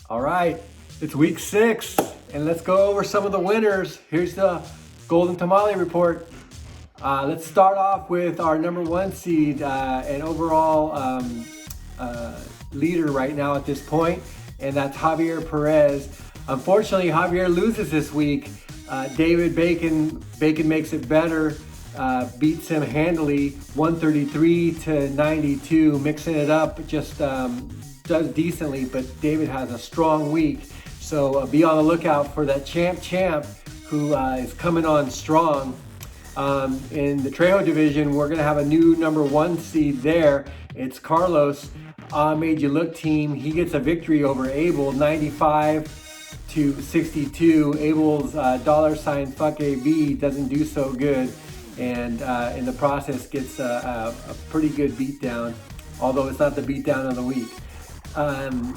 All right, it's week 6, and let's go over some of the winners. Here's the Golden Tamale report. Let's start off with our number 1 seed and overall leader right now at this point, and that's Javier Perez. Unfortunately, Javier loses this week. David Bacon makes it better, beats him handily, 133 to 92, mixing it up, just does decently, but David has a strong week. So be on the lookout for that champ who is coming on strong. In the Trejo division, we're going to have a new number 1 seed there. It's Carlos, Made You Look team. He gets a victory over Abel, 95 to 62. Abel's $FuckAB doesn't do so good, and in the process gets a pretty good beatdown, although it's not the beatdown of the week.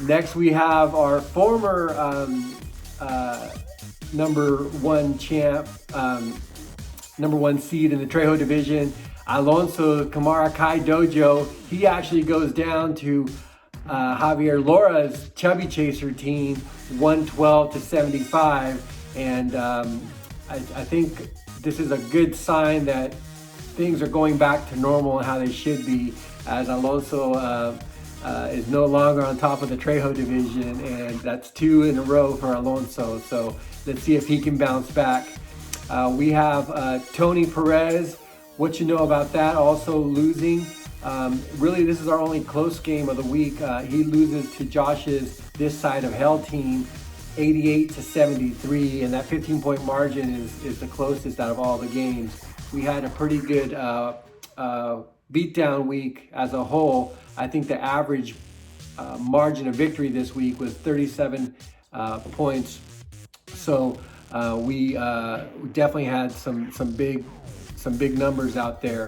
Next we have our former number 1 champ, number 1 seed in the Trejo division, Alonso Kamara Kai Dojo. He actually goes down to Javier Laura's Chubby Chaser team, 112 to 75. And I think this is a good sign that things are going back to normal and how they should be, as Alonso is no longer on top of the Trejo division, and that's 2 in a row for Alonso. So let's see if he can bounce back. We have Tony Perez. What you know about that? Also losing. Really, this is our only close game of the week. He loses to Josh's This Side of Hell team, 88 to 73, and that 15-point margin is the closest out of all the games. We had a pretty good beatdown week as a whole. I think the average margin of victory this week was 37 points. So we definitely had some big numbers out there.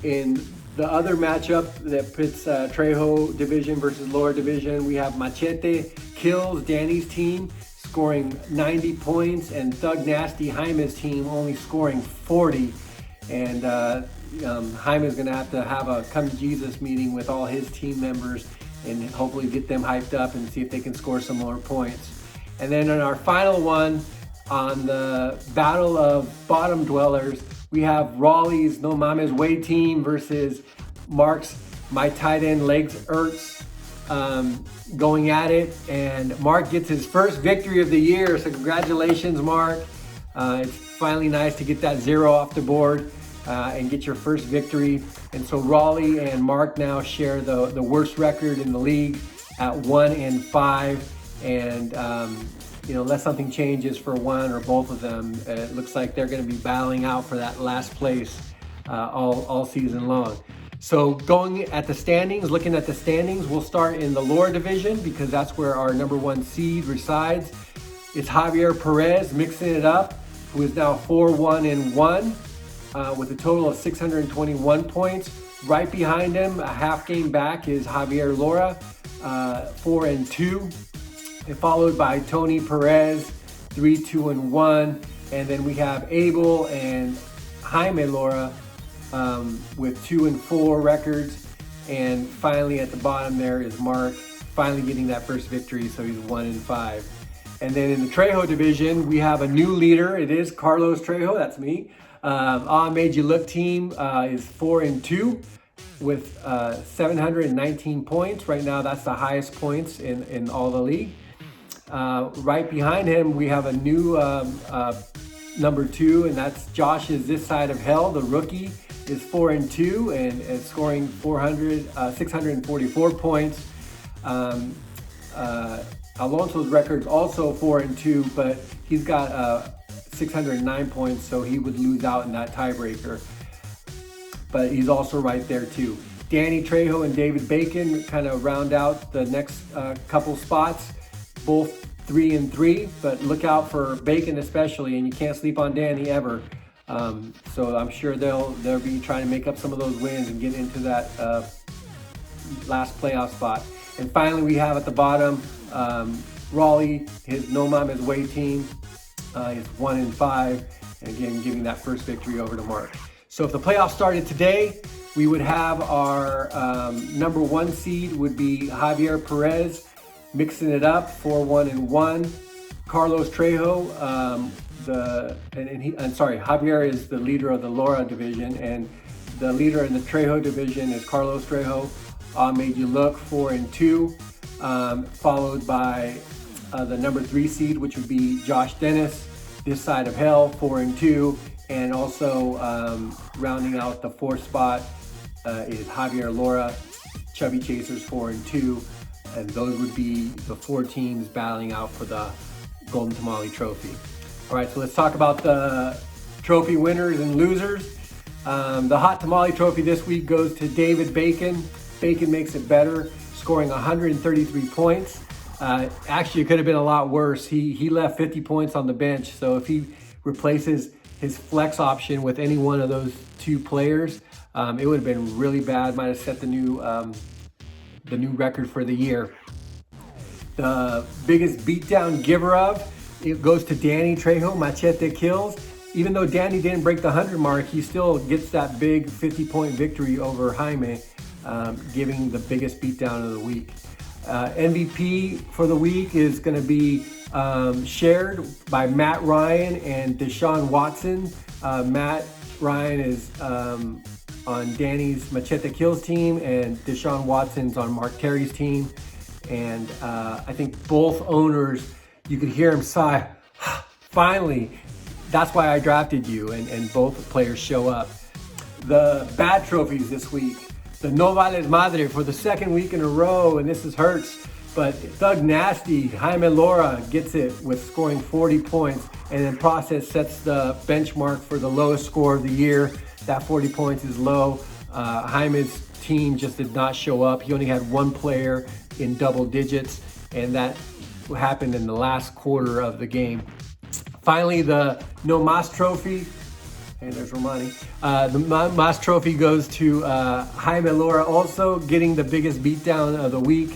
In the other matchup that pits Trejo division versus Lower division, we have Machete kills Danny's team, scoring 90 points, and Thug Nasty Jaime's team only scoring 40. And Jaime's going to have a come to Jesus meeting with all his team members and hopefully get them hyped up and see if they can score some more points. And then in our final one, on the Battle of Bottom Dwellers, we have Raleigh's No Mames Way team versus Mark's My Tight End Legs Ertz going at it. And Mark gets his first victory of the year, so congratulations, Mark. It's finally nice to get that 0 off the board and get your first victory. And so Raleigh and Mark now share the worst record in the league at 1-5. And unless something changes for one or both of them, it looks like they're going to be battling out for that last place all season long. So looking at the standings, we'll start in the lower division because that's where our number 1 seed resides. It's Javier Perez mixing it up, who is now 4-1-1 with a total of 621 points. Right behind him, a half game back, is Javier Laura, 4-2. Followed by Tony Perez, 3-2-1, and then we have Abel and Jaime Laura with 2-4 records, and finally at the bottom there is Mark, finally getting that first victory, so he's 1-5. And then in the Trejo division, we have a new leader. It is Carlos Trejo, that's me. Made You Look team is 4-2 with 719 points. Right now, that's the highest points in all the league. Right behind him, we have a new number 2, and that's Josh's This Side of Hell. The rookie is 4-2 and is scoring 644 points. Alonso's record's also 4-2, but he's got 609 points, so he would lose out in that tiebreaker. But he's also right there too. Danny Trejo and David Bacon kind of round out the next couple spots. Both 3-3, but look out for Bacon especially, and you can't sleep on Danny ever. So I'm sure they'll be trying to make up some of those wins and get into that last playoff spot. And finally, we have at the bottom Raleigh, his No Mames Way team is 1-5, and again giving that first victory over to Mark. So if the playoffs started today, we would have our number 1 seed would be Javier Perez, mixing it up, 4-1-1. Carlos Trejo, Javier is the leader of the Laura division, and the leader in the Trejo division is Carlos Trejo. Made You Look, 4-2, followed by the number 3 seed, which would be Josh Dennis, This Side of Hell, 4-2, and also rounding out the 4th spot is Javier Laura, Chubby Chasers, 4-2, and those would be the 4 teams battling out for the Golden Tamale Trophy. All right, so let's talk about the trophy winners and losers. The Hot Tamale Trophy this week goes to David Bacon. Bacon makes it better, scoring 133 points. Actually, it could have been a lot worse. He left 50 points on the bench, so if he replaces his flex option with any one of those 2 players, it would have been really bad. Might have set the new record for the year. The biggest beatdown giver of it goes to Danny Trejo, Machete Kills. Even though Danny didn't break the 100 mark, he still gets that big 50-point victory over Jaime, giving the biggest beatdown of the week. MVP for the week is going to be shared by Matt Ryan and Deshaun Watson. Matt Ryan is on Danny's Machete Kills team, and Deshaun Watson's on Mark Terry's team. And I think both owners, you could hear him sigh, finally, that's why I drafted you, and both players show up. The bad trophies this week, the No Vales Madre for the 2nd week in a row, and this hurts, but Thug Nasty, Jaime Laura gets it with scoring 40 points, and in process sets the benchmark for the lowest score of the year. That 40 points is low. Jaime's team just did not show up. He only had 1 player in double digits, and that happened in the last quarter of the game. Finally, the No Mas Trophy. Hey, there's Romani. The Mas Trophy goes to Jaime Laura, also getting the biggest beatdown of the week,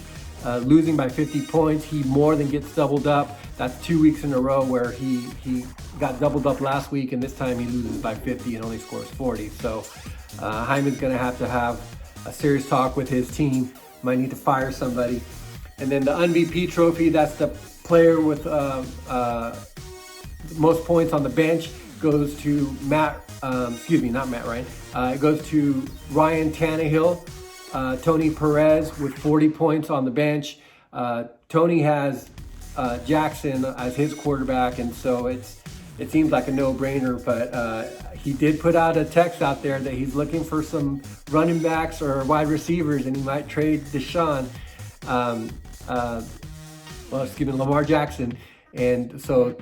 losing by 50 points. He more than gets doubled up. That's 2 weeks in a row where he got doubled up last week, and this time he loses by 50 and only scores 40. So Jaime's going to have a serious talk with his team. Might need to fire somebody. And then the MVP trophy, that's the player with most points on the bench, goes to not Matt Ryan. It goes to Ryan Tannehill, Tony Perez with 40 points on the bench. Tony has Jackson as his quarterback, and so it seems like a no-brainer, but he did put out a text out there that he's looking for some running backs or wide receivers, and he might trade Deshaun, Lamar Jackson. And so,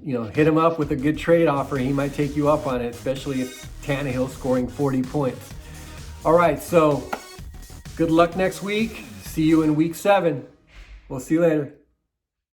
hit him up with a good trade offer. He might take you up on it, especially if Tannehill's scoring 40 points. All right, so good luck next week. See you in week 7. We'll see you later.